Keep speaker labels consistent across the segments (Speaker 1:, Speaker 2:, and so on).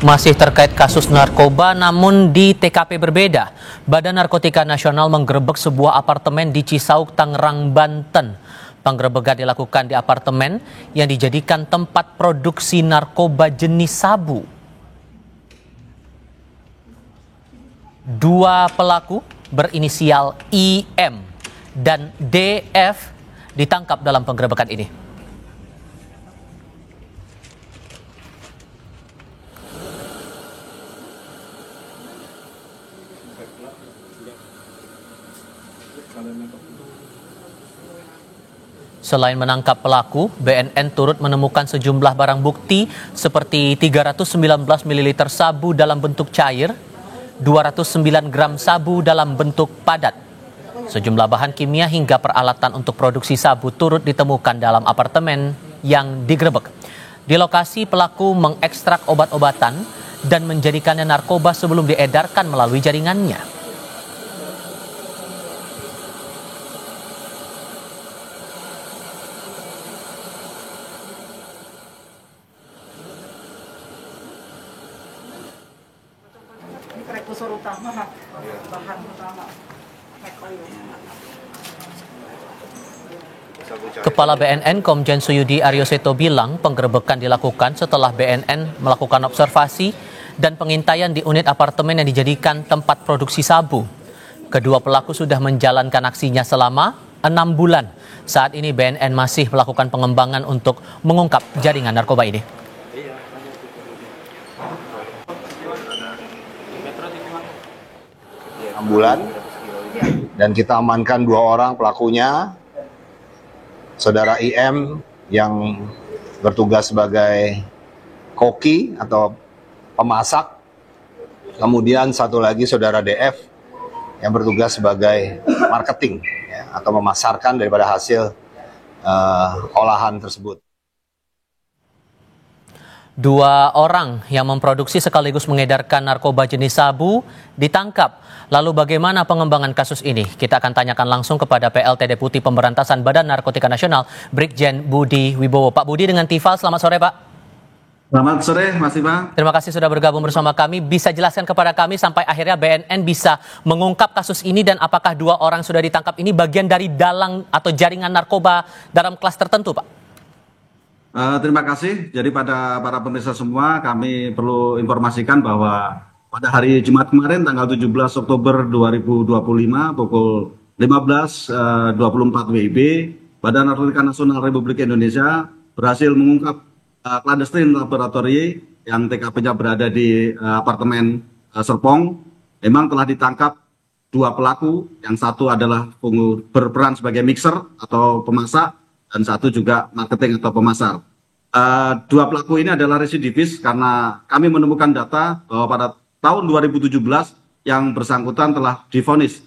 Speaker 1: Masih terkait kasus narkoba, namun di TKP berbeda. Badan Narkotika Nasional menggerebek sebuah apartemen di Cisauk, Tangerang, Banten. Penggerebekan dilakukan di apartemen yang dijadikan tempat produksi narkoba jenis sabu. Dua pelaku berinisial IM dan DF ditangkap dalam penggerebekan ini. Selain menangkap pelaku, BNN turut menemukan sejumlah barang bukti seperti 319 ml sabu dalam bentuk cair, 209 gram sabu dalam bentuk padat. Sejumlah bahan kimia hingga peralatan untuk produksi sabu turut ditemukan dalam apartemen yang digerebek. Di lokasi pelaku mengekstrak obat-obatan dan menjadikannya narkoba sebelum diedarkan melalui jaringannya.
Speaker 2: Prekursor utama, bahan utama.
Speaker 1: Kepala BNN Komjen Suyudi Aryoseto bilang penggerebekan dilakukan setelah BNN melakukan observasi dan pengintaian di unit apartemen yang dijadikan tempat produksi sabu. Kedua pelaku sudah menjalankan aksinya selama 6 bulan. Saat ini BNN masih melakukan pengembangan untuk mengungkap jaringan narkoba ini.
Speaker 3: Bulan dan kita amankan 2 orang pelakunya, saudara IM yang bertugas sebagai koki atau pemasak, kemudian satu lagi saudara DF yang bertugas sebagai marketing ya, atau memasarkan daripada hasil olahan tersebut.
Speaker 1: 2 orang yang memproduksi sekaligus mengedarkan narkoba jenis sabu ditangkap. Lalu bagaimana pengembangan kasus ini? Kita akan tanyakan langsung kepada PLT Deputi Pemberantasan Badan Narkotika Nasional, Brigjen Budi Wibowo. Pak Budi dengan Tifal, selamat sore Pak.
Speaker 4: Selamat sore Mas Iba.
Speaker 1: Terima kasih sudah bergabung bersama kami. Bisa jelaskan kepada kami sampai akhirnya BNN bisa mengungkap kasus ini dan apakah 2 orang sudah ditangkap ini bagian dari dalang atau jaringan narkoba dalam kelas tertentu Pak?
Speaker 4: Terima kasih. Jadi pada para pemirsa semua, kami perlu informasikan bahwa pada hari Jumat kemarin tanggal 17 Oktober 2025 pukul 15.24 WIB, Badan Narkotika Nasional Republik Indonesia berhasil mengungkap clandestine laboratory yang TKP-nya berada di apartemen Serpong. Memang telah ditangkap 2 pelaku, yang satu adalah berperan sebagai mixer atau pemasak, dan satu juga marketing atau pemasar. 2 pelaku ini adalah residivis karena kami menemukan data bahwa pada tahun 2017 yang bersangkutan telah divonis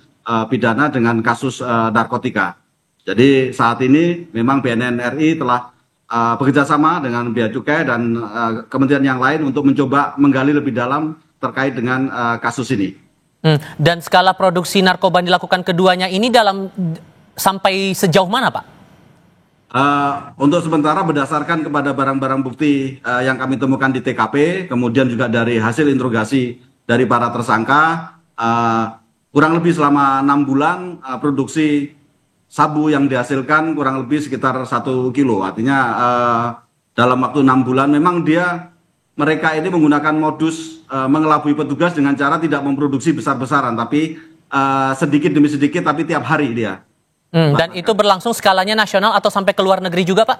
Speaker 4: pidana dengan kasus narkotika. Jadi saat ini memang BNN RI telah bekerjasama dengan Bea Cukai dan kementerian yang lain untuk mencoba menggali lebih dalam terkait dengan kasus ini.
Speaker 1: Dan skala produksi narkoba yang dilakukan keduanya ini sampai sejauh mana Pak?
Speaker 4: Untuk sementara berdasarkan kepada barang-barang bukti yang kami temukan di TKP, kemudian juga dari hasil interogasi dari para tersangka, kurang lebih selama 6 bulan produksi sabu yang dihasilkan kurang lebih sekitar 1 kilo. Artinya dalam waktu 6 bulan memang mereka ini menggunakan modus mengelabui petugas dengan cara tidak memproduksi besar-besaran, tapi sedikit demi sedikit, tapi tiap hari dia.
Speaker 1: Dan itu berlangsung skalanya nasional atau sampai ke luar negeri juga Pak?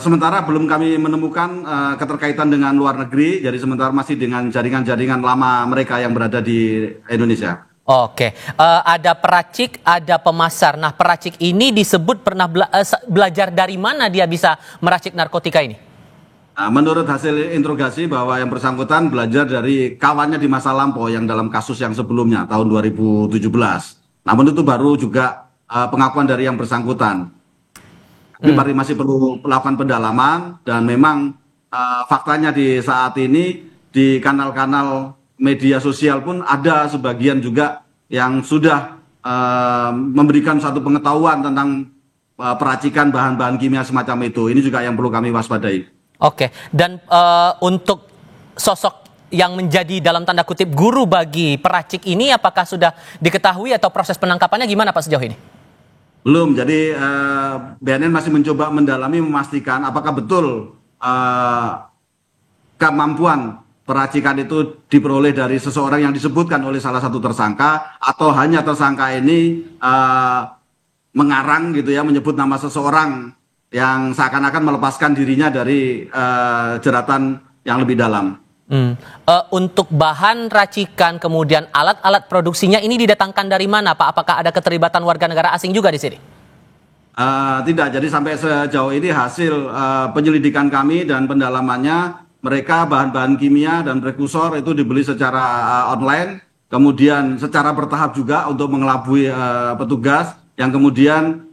Speaker 4: Sementara belum kami menemukan keterkaitan dengan luar negeri, jadi sementara masih dengan jaringan-jaringan lama mereka yang berada di Indonesia.
Speaker 1: Oke, ada peracik, ada pemasar. Nah, peracik ini disebut pernah belajar dari mana dia bisa meracik narkotika ini?
Speaker 4: Menurut hasil interogasi bahwa yang bersangkutan belajar dari kawannya di masa lampau yang dalam kasus yang sebelumnya, tahun 2017. Namun itu baru juga pengakuan dari yang bersangkutan. Kami masih perlu melakukan pendalaman dan memang faktanya di saat ini di kanal-kanal media sosial pun ada sebagian juga yang sudah memberikan satu pengetahuan tentang peracikan bahan-bahan kimia semacam itu. Ini juga yang perlu kami waspadai.
Speaker 1: Oke, dan untuk sosok yang menjadi dalam tanda kutip guru bagi peracik ini apakah sudah diketahui atau proses penangkapannya gimana Pak sejauh ini?
Speaker 4: Belum, jadi BNN masih mencoba mendalami memastikan apakah betul kemampuan peracikan itu diperoleh dari seseorang yang disebutkan oleh salah satu tersangka atau hanya tersangka ini mengarang gitu ya, menyebut nama seseorang yang seakan-akan melepaskan dirinya dari jeratan yang lebih dalam.
Speaker 1: Untuk bahan racikan kemudian alat-alat produksinya ini didatangkan dari mana Pak? Apakah ada keterlibatan warga negara asing juga di sini?
Speaker 4: Tidak, jadi sampai sejauh ini hasil penyelidikan kami dan pendalamannya, mereka bahan-bahan kimia dan prekursor itu dibeli secara online, kemudian secara bertahap juga untuk mengelabui petugas, yang kemudian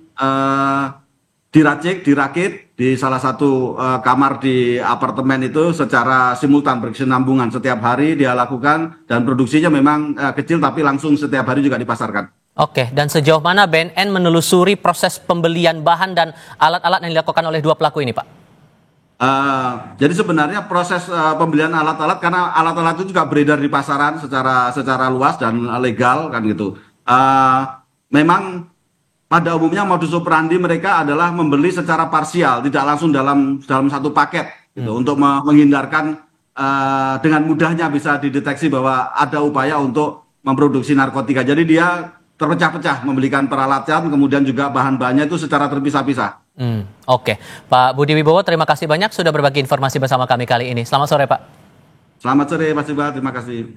Speaker 4: dirakit di salah satu kamar di apartemen itu secara simultan berkesinambungan setiap hari dia lakukan, dan produksinya memang kecil tapi langsung setiap hari juga dipasarkan.
Speaker 1: Oke, dan sejauh mana BNN menelusuri proses pembelian bahan dan alat-alat yang dilakukan oleh dua pelaku ini, Pak?
Speaker 4: Jadi sebenarnya proses pembelian alat-alat, karena alat-alat itu juga beredar di pasaran secara luas dan legal kan gitu. Memang pada umumnya modus operandi mereka adalah membeli secara parsial, tidak langsung dalam satu paket gitu, untuk menghindarkan dengan mudahnya bisa dideteksi bahwa ada upaya untuk memproduksi narkotika. Jadi dia terpecah-pecah membelikan peralatan, kemudian juga bahan-bahannya itu secara terpisah-pisah.
Speaker 1: Oke, Pak Budi Wibowo, terima kasih banyak sudah berbagi informasi bersama kami kali ini. Selamat sore, Pak.
Speaker 4: Selamat sore, Mas Iqbal. Terima kasih.